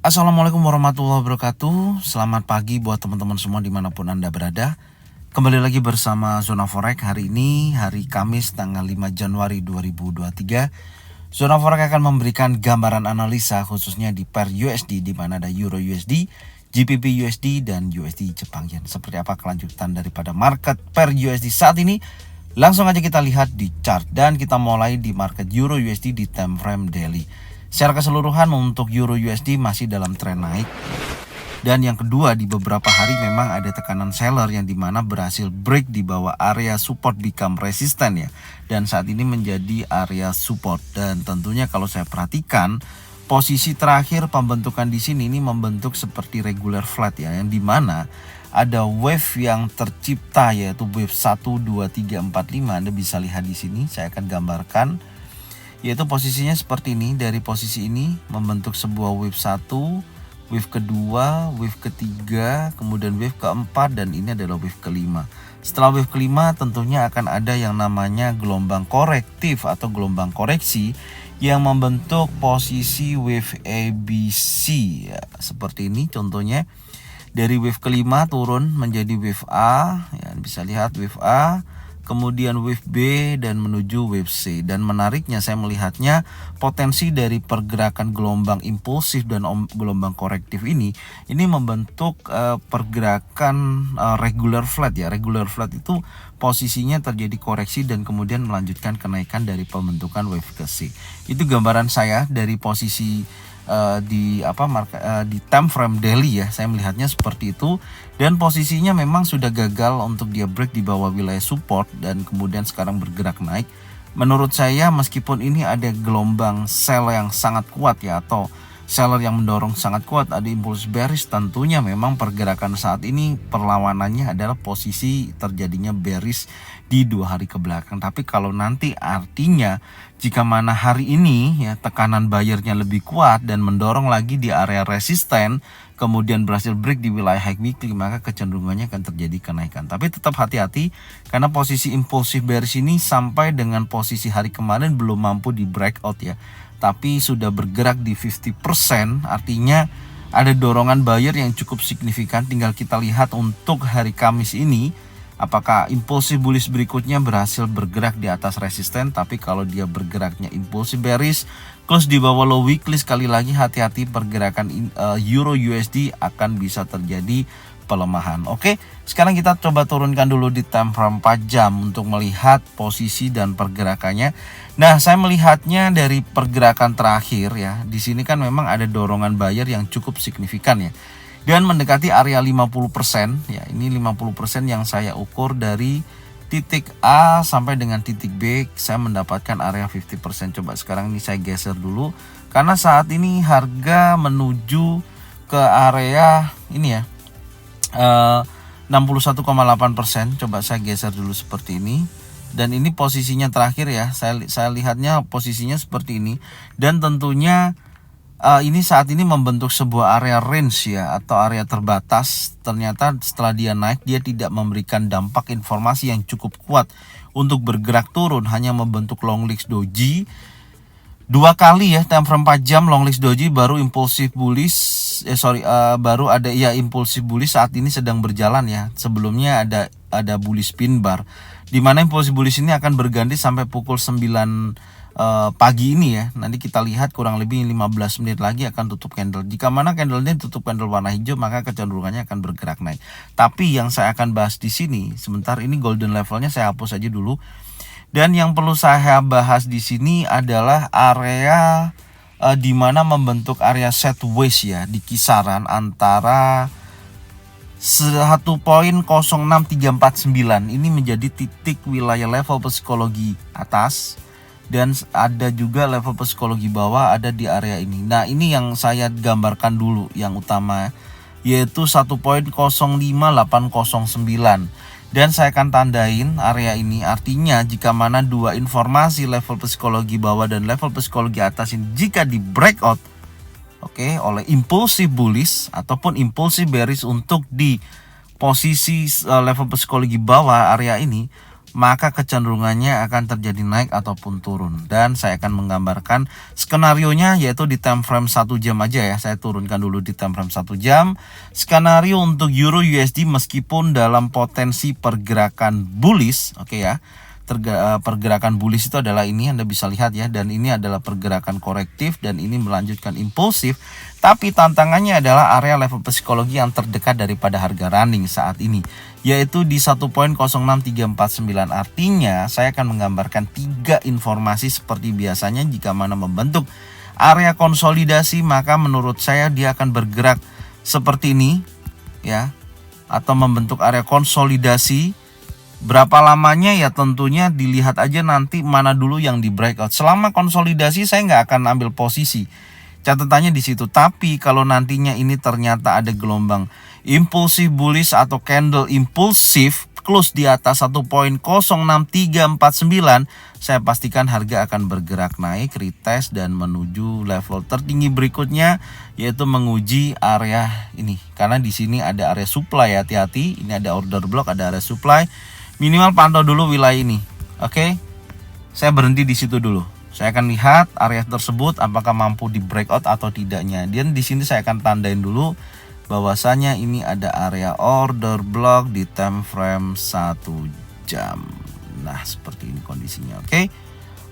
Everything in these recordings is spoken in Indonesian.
Assalamualaikum warahmatullahi wabarakatuh. Selamat pagi buat teman-teman semua dimanapun Anda berada. Kembali lagi bersama Zona Forex. Hari ini hari Kamis tanggal 5 Januari 2023. Zona Forex akan memberikan gambaran analisa khususnya di pair USD, di mana ada Euro USD, GBP USD, dan USD Jepang Yen. Seperti apa kelanjutan daripada market pair USD saat ini? Langsung aja kita lihat di chart, dan kita mulai di market Euro USD di time frame daily. Secara keseluruhan untuk Euro USD masih dalam tren naik. Dan yang kedua, di beberapa hari memang ada tekanan seller yang dimana berhasil break di bawah area support become resistant ya. Dan saat ini menjadi area support. Dan tentunya kalau saya perhatikan, posisi terakhir pembentukan di sini ini membentuk seperti regular flat ya, yang dimana ada wave yang tercipta yaitu wave 1, 2, 3, 4, 5. Anda bisa lihat di sini, saya akan gambarkan. Yaitu posisinya seperti ini, dari posisi ini membentuk sebuah wave 1, wave kedua, wave ketiga, kemudian wave keempat, dan ini adalah wave kelima. Setelah wave kelima tentunya akan ada yang namanya gelombang korektif atau gelombang koreksi yang membentuk posisi wave ABC ya, seperti ini contohnya. Dari wave kelima turun menjadi wave A ya, bisa lihat wave A, kemudian wave B, dan menuju wave C. Dan menariknya saya melihatnya potensi dari pergerakan gelombang impulsif dan gelombang korektif ini membentuk pergerakan regular flat ya. Regular flat itu posisinya terjadi koreksi dan kemudian melanjutkan kenaikan dari pembentukan wave ke C. Itu gambaran saya dari posisi di time frame daily ya. Saya melihatnya seperti itu, dan posisinya memang sudah gagal untuk dia break di bawah wilayah support dan kemudian sekarang bergerak naik. Menurut saya meskipun ini ada gelombang sell yang sangat kuat ya, atau seller yang mendorong sangat kuat, ada impuls bearish, tentunya memang pergerakan saat ini perlawanannya adalah posisi terjadinya bearish di 2 hari ke belakang. Tapi kalau nanti artinya jika mana hari ini ya tekanan buyernya lebih kuat dan mendorong lagi di area resisten, kemudian berhasil break di wilayah high weekly, maka kecenderungannya akan terjadi kenaikan. Tapi tetap hati-hati karena posisi impulsif bearish ini sampai dengan posisi hari kemarin belum mampu di breakout ya, tapi sudah bergerak di 50%, artinya ada dorongan buyer yang cukup signifikan. Tinggal kita lihat untuk hari Kamis ini apakah impulsif bullish berikutnya berhasil bergerak di atas resisten. Tapi kalau dia bergeraknya impulsif bearish close di bawah low weekly, sekali lagi hati-hati, pergerakan Euro USD akan bisa terjadi pelemahan. Oke, sekarang kita coba turunkan dulu di time frame 4 jam untuk melihat posisi dan pergerakannya. Nah, saya melihatnya dari pergerakan terakhir ya. Di sini kan memang ada dorongan buyer yang cukup signifikan ya. Dan mendekati area 50% ya. Ini 50% yang saya ukur dari titik A sampai dengan titik B, saya mendapatkan area 50%. Coba sekarang ini saya geser dulu karena saat ini harga menuju ke area ini ya. 61,8%. Coba saya geser dulu seperti ini, dan ini posisinya terakhir ya. Saya lihatnya posisinya seperti ini, dan tentunya ini saat ini membentuk sebuah area range ya, atau area terbatas. Ternyata setelah dia naik, dia tidak memberikan dampak informasi yang cukup kuat untuk bergerak turun, hanya membentuk long legs doji 2 kali ya, time frame 4 jam long legs doji, baru impulsif bullish. Baru ada ya impulsif bullish saat ini sedang berjalan ya. Sebelumnya ada bullish pin bar, di mana impulsif bullish ini akan berganti sampai pukul 9 pagi ini ya. Nanti kita lihat kurang lebih 15 menit lagi akan tutup candle. Jika mana candle ini tutup candle warna hijau, maka kecenderungannya akan bergerak naik. Tapi yang saya akan bahas di sini sebentar, ini golden levelnya saya hapus aja dulu. Dan yang perlu saya bahas di sini adalah area di mana membentuk area sideways ya, di kisaran antara 1.06349. Ini menjadi titik wilayah level psikologi atas, dan ada juga level psikologi bawah ada di area ini. Nah, ini yang saya gambarkan dulu yang utama, yaitu 1.05809. Dan saya akan tandain area ini, artinya jika mana dua informasi level psikologi bawah dan level psikologi atas ini jika di breakout oleh impulsif bullish ataupun impulsif bearish untuk di posisi level psikologi bawah area ini, maka kecenderungannya akan terjadi naik ataupun turun. Dan saya akan menggambarkan skenarionya, yaitu di time frame 1 jam aja ya. Saya turunkan dulu di time frame 1 jam. Skenario untuk Euro USD meskipun dalam potensi pergerakan bullish, oke ya. Pergerakan bullish itu adalah ini, Anda bisa lihat ya, dan ini adalah pergerakan korektif dan ini melanjutkan impulsif. Tapi tantangannya adalah area level psikologi yang terdekat daripada harga running saat ini, yaitu di 1.06349. Artinya saya akan menggambarkan 3 informasi seperti biasanya. Jika mana membentuk area konsolidasi, maka menurut saya dia akan bergerak seperti ini ya, atau membentuk area konsolidasi. Berapa lamanya ya tentunya dilihat aja nanti mana dulu yang di breakout. Selama konsolidasi saya nggak akan ambil posisi, catatannya di situ. Tapi kalau nantinya ini ternyata ada gelombang impulsif bullish atau candle impulsif close di atas 1.06349, saya pastikan harga akan bergerak naik, retest dan menuju level tertinggi berikutnya, yaitu menguji area ini. Karena di sini ada area supply, hati-hati. Ini ada order block, ada area supply. Minimal pantau dulu wilayah ini. Oke. Saya berhenti di situ dulu. Saya akan lihat area tersebut apakah mampu di breakout atau tidaknya. Dan di sini saya akan tandain dulu bahwasanya ini ada area order block di time frame 1 jam. Nah, seperti ini kondisinya. Oke.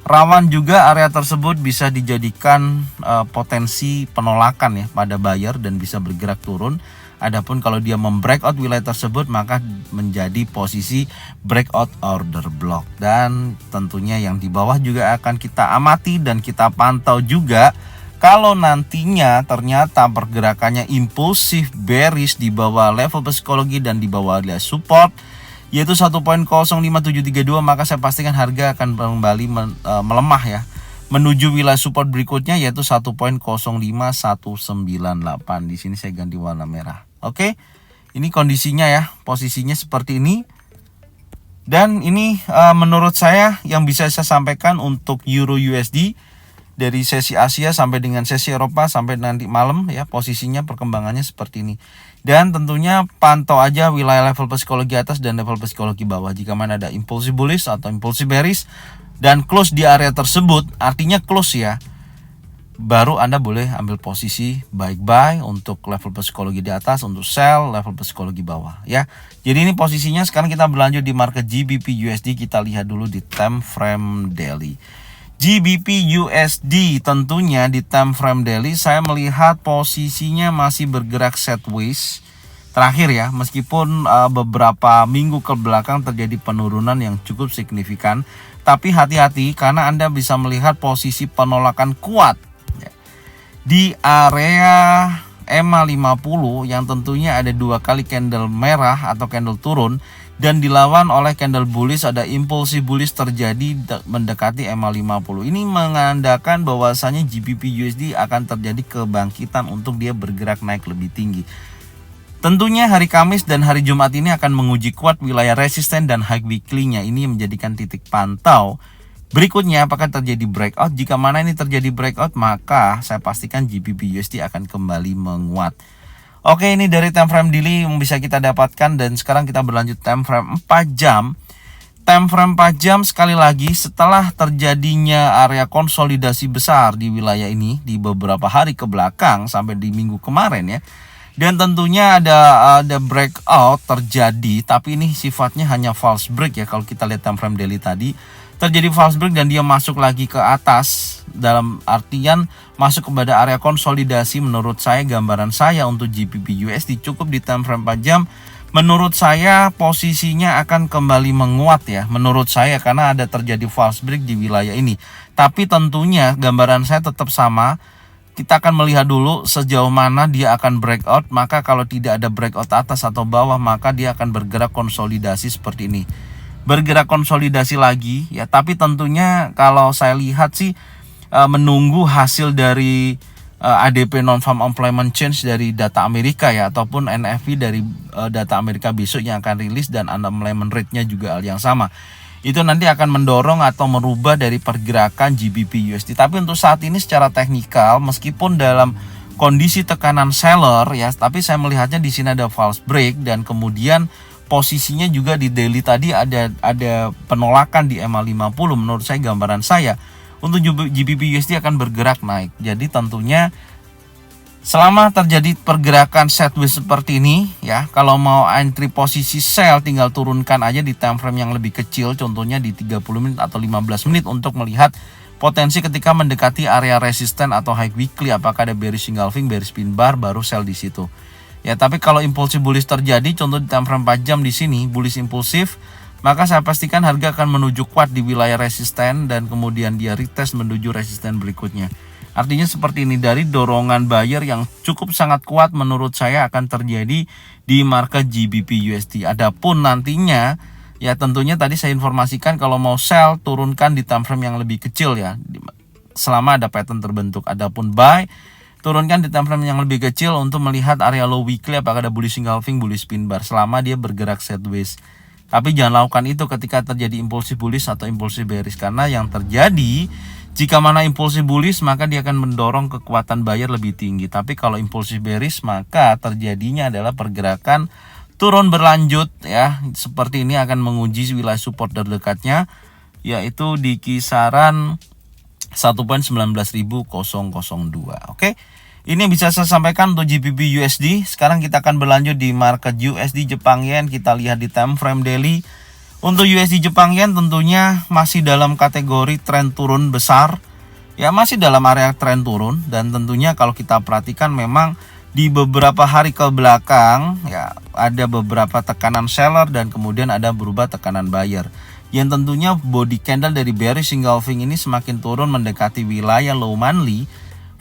Rawan juga area tersebut bisa dijadikan potensi penolakan ya pada buyer dan bisa bergerak turun. Adapun kalau dia membreakout wilayah tersebut, maka menjadi posisi breakout order block. Dan tentunya yang di bawah juga akan kita amati dan kita pantau juga. Kalau nantinya ternyata pergerakannya impulsif bearish di bawah level psikologi dan di bawah support, yaitu 1.05732, maka saya pastikan harga akan kembali melemah ya, menuju wilayah support berikutnya, yaitu 1.05198. Di sini saya ganti warna merah. Oke, ini kondisinya ya, posisinya seperti ini. Dan ini menurut saya yang bisa saya sampaikan untuk Euro USD dari sesi Asia sampai dengan sesi Eropa sampai nanti malam ya, posisinya perkembangannya seperti ini. Dan tentunya pantau aja wilayah level psikologi atas dan level psikologi bawah. Jika mana ada impulsif bullish atau impulsif bearish dan close di area tersebut, artinya close ya, baru Anda boleh ambil posisi buy untuk level psikologi di atas, untuk sell level psikologi bawah ya. Jadi ini posisinya. Sekarang kita berlanjut di market GBP USD. Kita lihat dulu di time frame daily. GBP USD tentunya di time frame daily saya melihat posisinya masih bergerak sideways terakhir ya, meskipun beberapa minggu ke belakang terjadi penurunan yang cukup signifikan. Tapi hati-hati karena Anda bisa melihat posisi penolakan kuat di area EMA 50 yang tentunya ada 2 kali candle merah atau candle turun dan dilawan oleh candle bullish. Ada impulsif bullish terjadi mendekati EMA 50. Ini menandakan bahwasanya GBP USD akan terjadi kebangkitan untuk dia bergerak naik lebih tinggi. Tentunya hari Kamis dan hari Jumat ini akan menguji kuat wilayah resisten dan high weekly-nya. Ini menjadikan titik pantau. Berikutnya apakah terjadi breakout? Jika mana ini terjadi breakout, maka saya pastikan GBP USD akan kembali menguat. Oke, ini dari time frame daily yang bisa kita dapatkan. Dan sekarang kita berlanjut time frame 4 jam. Time frame 4 jam sekali lagi setelah terjadinya area konsolidasi besar di wilayah ini di beberapa hari ke belakang sampai di minggu kemarin ya. Dan tentunya ada breakout terjadi, tapi ini sifatnya hanya false break ya. Kalau kita lihat time frame daily tadi terjadi false break dan dia masuk lagi ke atas, dalam artian masuk kepada area konsolidasi. Menurut saya, gambaran saya untuk GBP USD cukup di time frame 4 jam. Menurut saya posisinya akan kembali menguat ya, menurut saya, karena ada terjadi false break di wilayah ini. Tapi tentunya gambaran saya tetap sama. Kita akan melihat dulu sejauh mana dia akan breakout. Maka kalau tidak ada breakout atas atau bawah, maka dia akan bergerak konsolidasi seperti ini, bergerak konsolidasi lagi ya. Tapi tentunya kalau saya lihat sih menunggu hasil dari ADP non-farm employment change dari data Amerika ya, ataupun NFP dari data Amerika besok yang akan rilis, dan unemployment rate-nya juga hal yang sama. Itu nanti akan mendorong atau merubah dari pergerakan GBP USD. Tapi untuk saat ini secara teknikal, meskipun dalam kondisi tekanan seller ya, tapi saya melihatnya di sini ada false break dan kemudian posisinya juga di daily tadi ada penolakan di MA50. Menurut saya, gambaran saya untuk GBP USD akan bergerak naik. Jadi tentunya selama terjadi pergerakan sideways seperti ini ya, kalau mau entry posisi sell tinggal turunkan aja di time frame yang lebih kecil, contohnya di 30 menit atau 15 menit untuk melihat potensi ketika mendekati area resisten atau high weekly, apakah ada bearish engulfing, bearish pin bar, baru sell di situ. Ya, tapi kalau impulsif bullish terjadi, contoh di time frame 4 jam di sini, bullish impulsif, maka saya pastikan harga akan menuju kuat di wilayah resisten dan kemudian dia retest menuju resisten berikutnya. Artinya seperti ini, dari dorongan buyer yang cukup sangat kuat menurut saya akan terjadi di market GBP USD. Adapun nantinya, ya tentunya tadi saya informasikan kalau mau sell turunkan di time frame yang lebih kecil ya, selama ada pattern terbentuk. Adapun buy, turunkan di time frame yang lebih kecil untuk melihat area low weekly, apakah ada bullish engulfing, bullish pin bar, selama dia bergerak sideways. Tapi jangan lakukan itu ketika terjadi impulsif bullish atau impulsif bearish, karena yang terjadi jika mana impulsif bullish maka dia akan mendorong kekuatan buyer lebih tinggi. Tapi kalau impulsif bearish maka terjadinya adalah pergerakan turun berlanjut ya. Seperti ini akan menguji wilayah support terdekatnya, yaitu di kisaran 1.19002. Oke. Ini bisa saya sampaikan untuk GBP USD. Sekarang kita akan berlanjut di market USD Jepang Yen. Kita lihat di time frame daily. Untuk USD Jepang Yen tentunya masih dalam kategori tren turun besar. Ya, masih dalam area tren turun, dan tentunya kalau kita perhatikan memang di beberapa hari ke belakang ya ada beberapa tekanan seller dan kemudian ada berubah tekanan buyer. Yang tentunya body candle dari bearish engulfing ini semakin turun mendekati wilayah low monthly,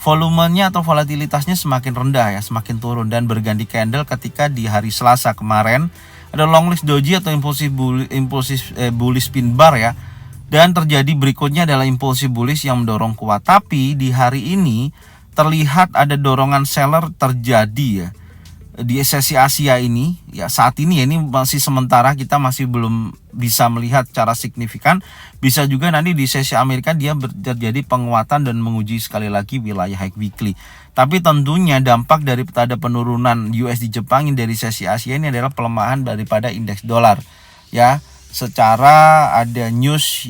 volumenya atau volatilitasnya semakin rendah ya, semakin turun, dan berganti candle ketika di hari Selasa kemarin ada longlist doji atau bullish pin bar ya, dan terjadi berikutnya adalah impulsif bullish yang mendorong kuat. Tapi di hari ini terlihat ada dorongan seller terjadi ya di sesi Asia ini ya. Saat ini ya, ini masih sementara, kita masih belum bisa melihat secara signifikan. Bisa juga nanti di sesi Amerika dia terjadi penguatan dan menguji sekali lagi wilayah high weekly. Tapi tentunya dampak daripada penurunan USD Jepang dari sesi Asia ini adalah pelemahan daripada indeks dolar ya. Secara ada news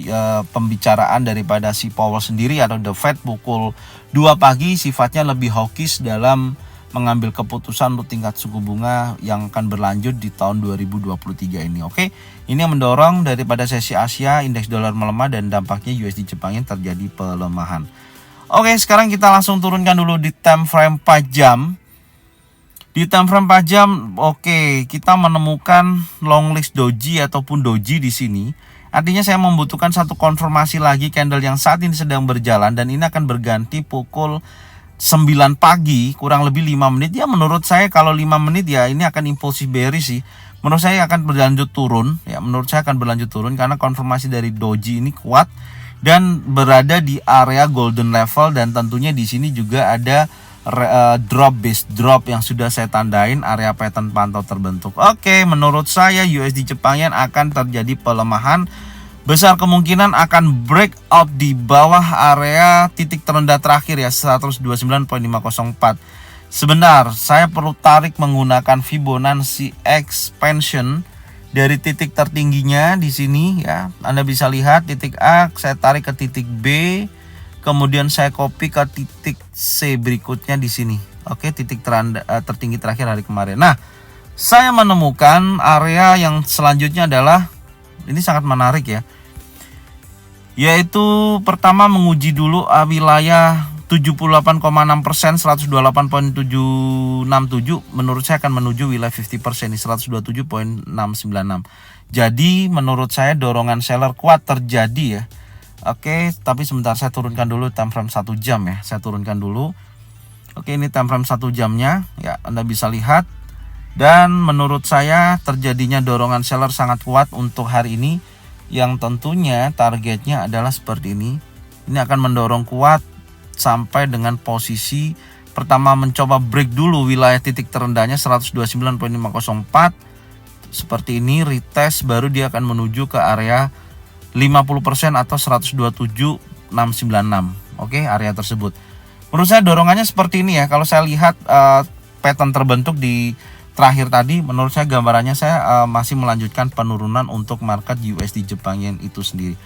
pembicaraan daripada si Powell sendiri atau The Fed pukul 2 pagi sifatnya lebih hawkish dalam mengambil keputusan untuk tingkat suku bunga yang akan berlanjut di tahun 2023 ini. Oke, ini yang mendorong daripada sesi Asia indeks dolar melemah dan dampaknya USD Jepang yang terjadi pelemahan. Oke, sekarang kita langsung turunkan dulu di time frame 4 jam. Di time frame 4 jam, oke, kita menemukan long list doji ataupun doji di sini. Artinya saya membutuhkan satu konfirmasi lagi candle yang saat ini sedang berjalan, dan ini akan berganti pukul 9 pagi, kurang lebih 5 menit. Ya menurut saya kalau 5 menit ya ini akan impulsif bearish sih. Menurut saya akan berlanjut turun ya, menurut saya akan berlanjut turun karena konfirmasi dari doji ini kuat dan berada di area golden level, dan tentunya di sini juga ada drop base drop yang sudah saya tandain area pattern pantau terbentuk. Oke, menurut saya USD Jepang Yen akan terjadi pelemahan, besar kemungkinan akan break out di bawah area titik terendah terakhir ya 129.504. Sebentar, saya perlu tarik menggunakan Fibonacci expansion dari titik tertingginya di sini ya. Anda bisa lihat titik A, saya tarik ke titik B, kemudian saya copy ke titik C berikutnya di sini. Oke, titik tertinggi terakhir hari kemarin. Nah, saya menemukan area yang selanjutnya adalah, ini sangat menarik ya, yaitu pertama menguji dulu wilayah 78,6%, 128.767. Menurut saya akan menuju wilayah 50% ini 127.696. Jadi menurut saya dorongan seller kuat terjadi ya. Oke, tapi sebentar saya turunkan dulu time frame 1 jam ya. Saya turunkan dulu. Oke, ini time frame 1 jamnya ya, Anda bisa lihat. Dan menurut saya terjadinya dorongan seller sangat kuat untuk hari ini, yang tentunya targetnya adalah seperti ini. Ini akan mendorong kuat sampai dengan posisi pertama mencoba break dulu wilayah titik terendahnya 129.504. Seperti ini, retest, baru dia akan menuju ke area 50% atau 127.696. Oke, area tersebut. Menurut saya dorongannya seperti ini ya. Kalau saya lihat pattern terbentuk di terakhir tadi menurut saya gambarannya saya masih melanjutkan penurunan untuk market USD Jepang Yen itu sendiri.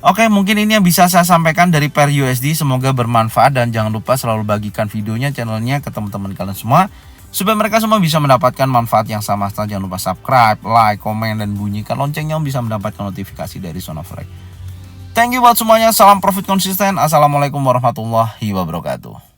Oke, mungkin ini yang bisa saya sampaikan dari pair USD. Semoga bermanfaat dan jangan lupa selalu bagikan videonya, channelnya ke teman-teman kalian semua supaya mereka semua bisa mendapatkan manfaat yang sama. Jangan lupa subscribe, like, komen, dan bunyikan loncengnya bisa mendapatkan notifikasi dari Zona Forex. Thank you buat semuanya. Salam profit konsisten. Assalamualaikum warahmatullahi wabarakatuh.